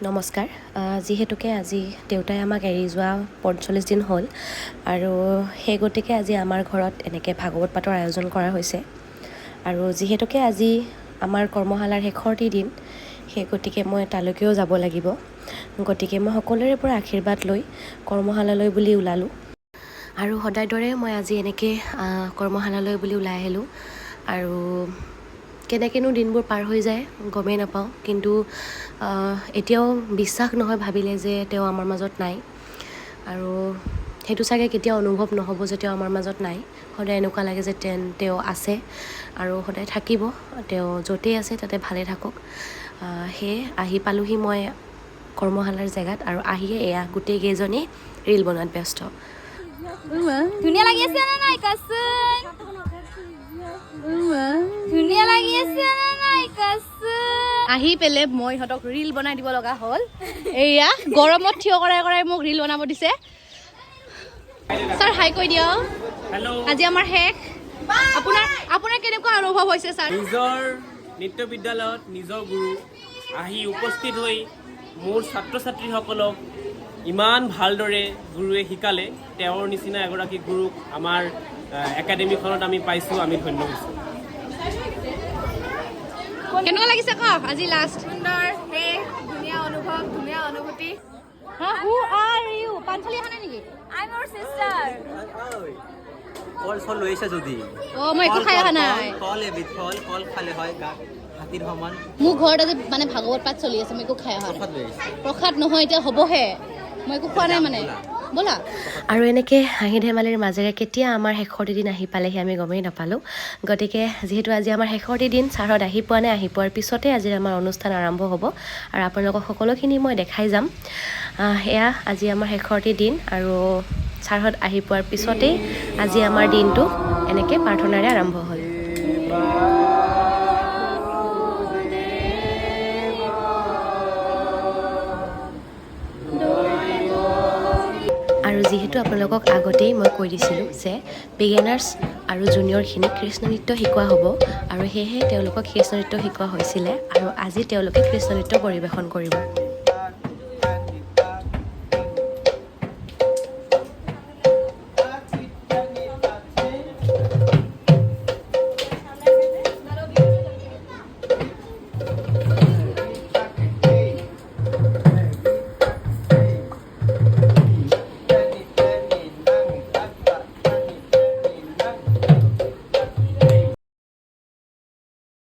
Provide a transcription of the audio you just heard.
নমস্কাৰ। যিহেতুকে আজি দেউতাই আমাক এৰি যোৱা ৪৫ দিন হ'ল আৰু সেই গতিকে আজি আমাৰ ঘৰত এনেকৈ ভাগৱত পাঠৰ আয়োজন কৰা হৈছে। আৰু যিহেতুকে আজি আমাৰ কৰ্মশালাৰ শেষৰটি দিন, সেই গতিকে মই তালৈকেও যাব লাগিব। গতিকে মই সকলোৰে পৰা আশীৰ্বাদ লৈ কৰ্মশালালৈ বুলি ওলালোঁ। আৰু সদায় দৰে মই আজি এনেকৈ কৰ্মশালালৈ বুলি ওলাই আহিলোঁ। আৰু কেনেকৈনো দিনবোৰ পাৰ হৈ যায় গমেই নাপাওঁ, কিন্তু এতিয়াও বিশ্বাস নহয় ভাবিলে যে তেওঁ আমাৰ মাজত নাই। আৰু সেইটো চাগে কেতিয়াও অনুভৱ নহ'ব যে তেওঁ আমাৰ মাজত নাই। সদায় এনেকুৱা লাগে যে তেওঁ আছে আৰু সদায় থাকিব। তেওঁ য'তেই আছে তাতে ভালে থাকক। সেয়ে আহি পালোহি মই কৰ্মশালাৰ জেগাত, আৰু আহিয়ে এয়া গোটেইকেইজনেই ৰীল বনোৱাত ব্যস্ত। ধুনীয়া লাগি আছে নে নাই কচোন? ধুনীয়া লাগি আছে নে নাই কচোন? আহি পেলে মই ইহঁতক ৰীল বনাই দিব লগা হ'ল। এয়া গৰমত থিয় কৰাই কৰাই মোক ৰীল বনাব দিছে। ছাৰ হাই কৈ দিয়ক। আজি আমাৰ শেষ। আপোনাৰ কেনেকুৱা অনুভৱ হৈছে ছাৰ? নিজৰ নৃত্য বিদ্যালয়ত নিজৰ গুৰু আহি উপস্থিত হৈ মোৰ ছাত্ৰ ছাত্ৰীসকলক ইমান ভালদৰে গুৰুৱে শিকালে। তেওঁৰ নিচিনা এগৰাকী গুৰুক আমাৰ একাডেমীখনত আমি পাইছোঁ, আমি ধন্য হৈছোঁ। কেনেকুৱা লাগিছে কওক আজি লাষ্ট? সুন্দৰ, শেষ, ধুনীয়া অনুভৱ, ধুনীয়া অনুভূতি। হু আৰ ইউ? পানচলি আহা নাই নেকি? I'm your sister. কল চল লৈ আহিছে যদি মই একো খাই অহা নাই। কল এবিধ কল খালে হয় হাতীৰ সমান। মোৰ ঘৰত আজি মানে ভাগৱত পাঠ চলি আছে, মই একো খাই অহা নাই। প্ৰসাদ লৈ আহিছে। প্ৰসাদ নহয়, এতিয়া হ'বহে। মই একো খোৱা নাই মানে। ব'লা। আৰু এনেকৈ হাঁহি ধেমালিৰ মাজেৰে কেতিয়া আমাৰ শেষৰটি দিন আহি পালেহি আমি গমেই নাপালোঁ। গতিকে যিহেতু আজি আমাৰ শেষৰটি দিন, ছাৰহঁত আহি পোৱা নাই। আহি পোৱাৰ পিছতে আজি আমাৰ অনুষ্ঠান আৰম্ভ হ'ব আৰু আপোনালোকক সকলোখিনি মই দেখাই যাম। এয়া আজি আমাৰ শেষৰটি দিন, আৰু ছাৰহঁত আহি পোৱাৰ পিছতেই আজি আমাৰ দিনটো এনেকৈ প্ৰাৰ্থনাৰে আৰম্ভ হ'ল। আৰু যিহেতু আপোনালোকক আগতেই মই কৈ দিছিলোঁ যে বিগিনাৰ্ছ আৰু জুনিয়ৰখিনিক কৃষ্ণ নৃত্য শিকোৱা হ'ব, আৰু সেয়েহে তেওঁলোকক কৃষ্ণ নৃত্য শিকোৱা হৈছিলে, আৰু আজি তেওঁলোকে কৃষ্ণ নৃত্য পৰিৱেশন কৰিব।